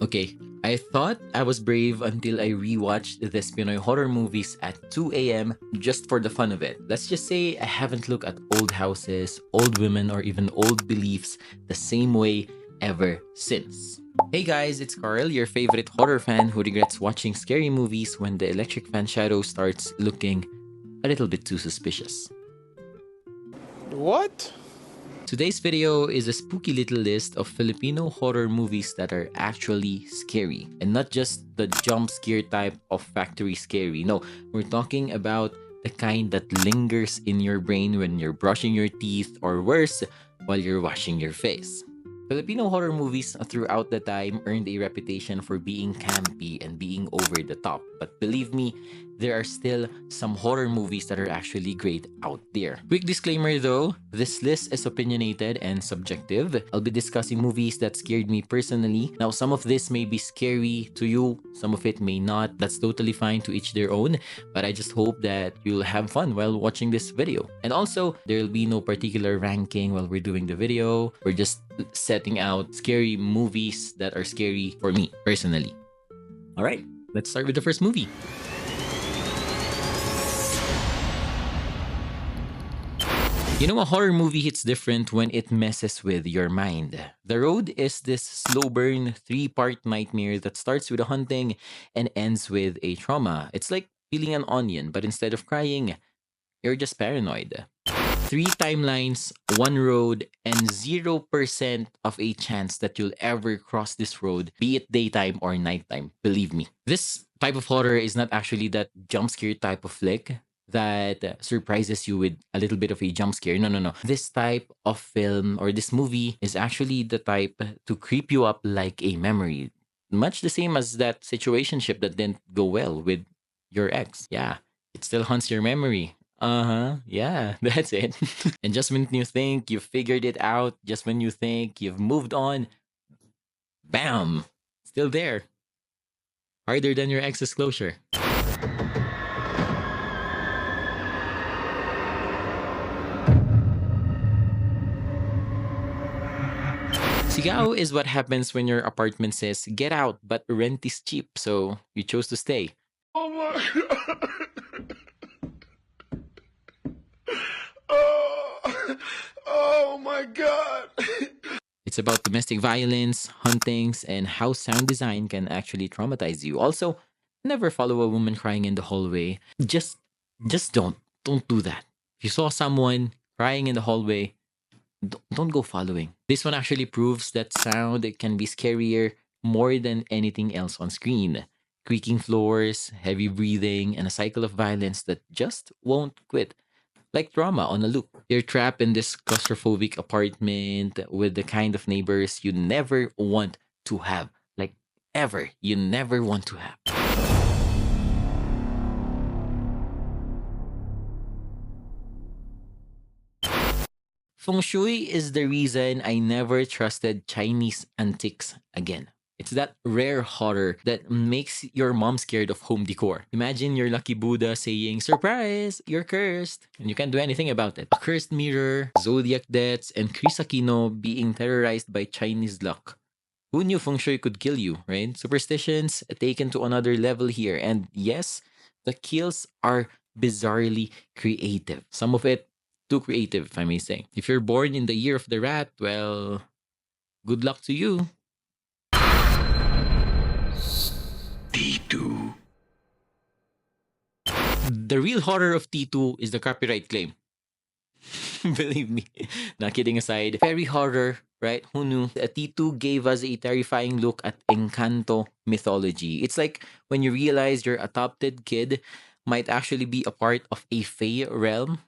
Okay, I thought I was brave until I rewatched this Pinoy horror movies at 2 a.m. just for the fun of it. Let's just say I haven't looked at old houses, old women, or even old beliefs the same way ever since. Hey guys, it's Carl, your favorite horror fan who regrets watching scary movies when the electric fan shadow starts looking a little bit too suspicious. What? Today's video is a spooky little list of Filipino horror movies that are actually scary. And not just the jump scare type of factory scary. No, we're talking about the kind that lingers in your brain when you're brushing your teeth or worse, while you're washing your face. Filipino horror movies throughout the time earned a reputation for being campy and being over the top. But believe me, there are still some horror movies that are actually great out there. Quick disclaimer though, this list is opinionated and subjective. I'll be discussing movies that scared me personally. Now, some of this may be scary to you, some of it may not. That's totally fine, to each their own. But I just hope that you'll have fun while watching this video. And also, there'll be no particular ranking while we're doing the video. We're just setting out scary movies that are scary for me personally. Alright, let's start with the first movie. You know, a horror movie hits different when it messes with your mind. The Road is this slow burn, 3-part nightmare that starts with a haunting and ends with a trauma. It's like peeling an onion, but instead of crying, you're just paranoid. 3 timelines, 1 road, and 0% of a chance that you'll ever cross this road, be it daytime or nighttime. Believe me. This type of horror is not actually that jump scare type of flick that surprises you with a little bit of a jump scare. No, no, no. This type of film or this movie is actually the type to creep you up like a memory. Much the same as that situationship that didn't go well with your ex. Yeah, it still haunts your memory. Uh-huh. Yeah, that's it. And just when you think you've figured it out, just when you think you've moved on, bam! Still there. Harder than your ex's closure. Sigaw is what happens when your apartment says, get out, but rent is cheap, so you chose to stay. Oh my god. Oh my god. It's about domestic violence, hauntings, and how sound design can actually traumatize you. Also, never follow a woman crying in the hallway. Just don't do that. If you saw someone crying in the hallway, don't go following. This one actually proves that sound can be scarier more than anything else on screen. Creaking floors, heavy breathing, and a cycle of violence that just won't quit. Like drama on a loop. You're trapped in this claustrophobic apartment with the kind of neighbors you never want to have. Like ever. You never want to have. Feng Shui is the reason I never trusted Chinese antiques again. It's that rare horror that makes your mom scared of home decor. Imagine your lucky Buddha saying, surprise, you're cursed. And you can't do anything about it. A cursed mirror, zodiac deaths, and Chris Aquino being terrorized by Chinese luck. Who knew Feng Shui could kill you, right? Superstitions taken to another level here. And yes, the kills are bizarrely creative. Some of it too creative, if I may say. If you're born in the year of the rat, well, good luck to you. T2. The real horror of T2 is the copyright claim. Believe me. Not kidding aside, fairy horror, right? Who knew? T2 gave us a terrifying look at Encanto mythology. It's like when you realize your adopted kid might actually be a part of a Fae realm.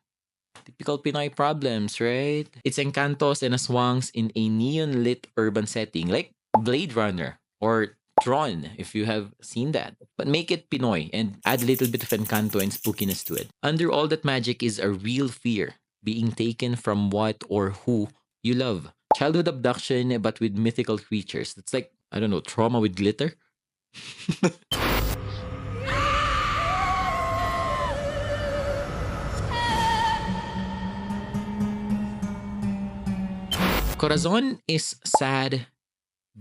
Typical Pinoy problems, right? It's Encantos and Aswangs in a neon-lit urban setting, like Blade Runner or Tron, if you have seen that. But make it Pinoy and add a little bit of Encanto and spookiness to it. Under all that magic is a real fear, being taken from what or who you love. Childhood abduction, but with mythical creatures. It's like, I don't know, trauma with glitter? Corazon is sad,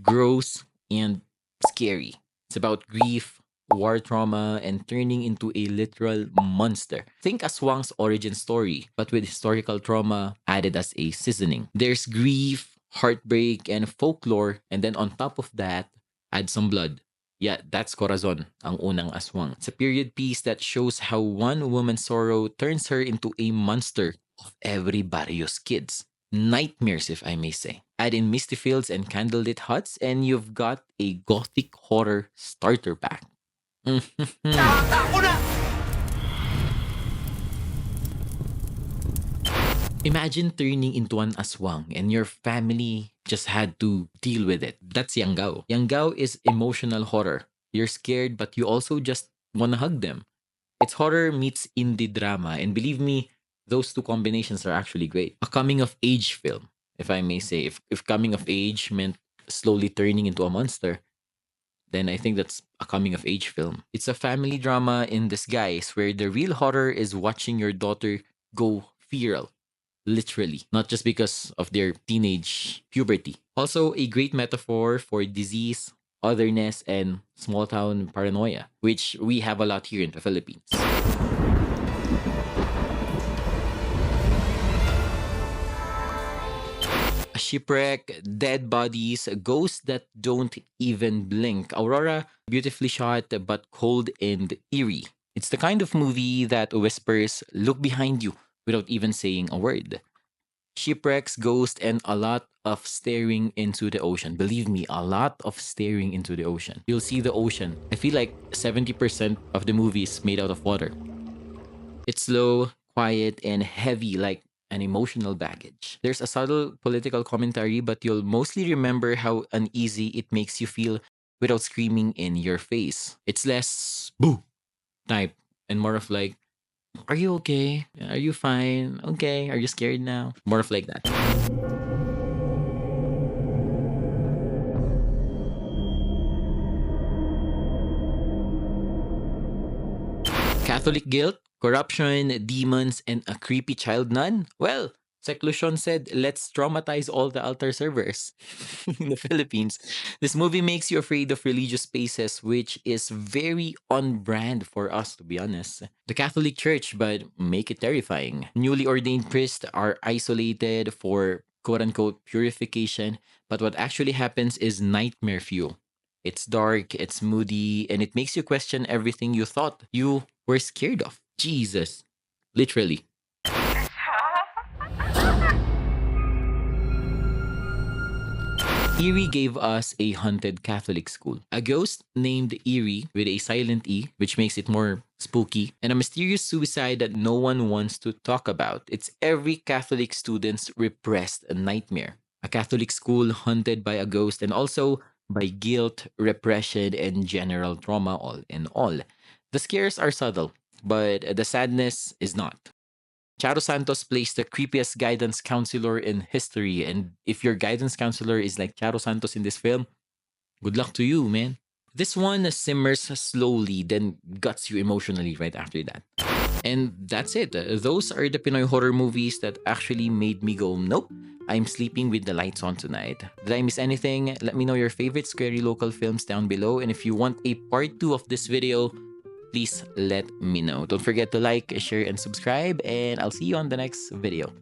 gross, and scary. It's about grief, war trauma, and turning into a literal monster. Think Aswang's origin story, but with historical trauma added as a seasoning. There's grief, heartbreak, and folklore, and then on top of that, add some blood. Yeah, that's Corazon, ang unang aswang. It's a period piece that shows how one woman's sorrow turns her into a monster of every barrio's kids. Nightmares, if I may say. Add in misty fields and candlelit huts, and you've got a gothic horror starter pack. Imagine turning into an aswang and your family just had to deal with it. That's Yanggaw. Yanggaw is emotional horror. You're scared, but you also just want to hug them. It's horror meets indie drama, and believe me, those two combinations are actually great. A coming of age film, if I may say. If coming of age meant slowly turning into a monster, then I think that's a coming of age film. It's a family drama in disguise where the real horror is watching your daughter go feral, literally, not just because of their teenage puberty. Also, a great metaphor for disease, otherness, and small town paranoia, which we have a lot here in the Philippines. A shipwreck, dead bodies, ghosts that don't even blink. Aurora, beautifully shot but cold and eerie. It's the kind of movie that whispers, look behind you without even saying a word. Shipwrecks, ghosts, and a lot of staring into the ocean. Believe me, a lot of staring into the ocean. You'll see the ocean. I feel like 70% of the movie is made out of water. It's slow, quiet, and heavy like an emotional baggage. There's a subtle political commentary, but you'll mostly remember how uneasy it makes you feel without screaming in your face. It's less boo type and more of like, are you okay? Are you fine? Okay. Are you scared now? More of like that. Catholic guilt, corruption, demons, and a creepy child nun? Well, Seklusyon said, let's traumatize all the altar servers in the Philippines. This movie makes you afraid of religious spaces, which is very on brand for us, to be honest. The Catholic Church, but make it terrifying. Newly ordained priests are isolated for quote unquote purification, but what actually happens is nightmare fuel. It's dark, it's moody, and it makes you question everything you thought you were scared of. Jesus. Literally. Eerie gave us a haunted Catholic school. A ghost named Eerie with a silent E, which makes it more spooky, and a mysterious suicide that no one wants to talk about. It's every Catholic student's repressed nightmare. A Catholic school haunted by a ghost and also by guilt, repression, and general trauma all in all. The scares are subtle, but the sadness is not. Charo Santos plays the creepiest guidance counselor in history. And if your guidance counselor is like Charo Santos in this film, good luck to you, man. This one simmers slowly, then guts you emotionally right after that. And that's it. Those are the Pinoy horror movies that actually made me go, nope, I'm sleeping with the lights on tonight. Did I miss anything? Let me know your favorite scary local films down below. And if you want a part 2 of this video, please let me know. Don't forget to like, share, and subscribe, and I'll see you on the next video.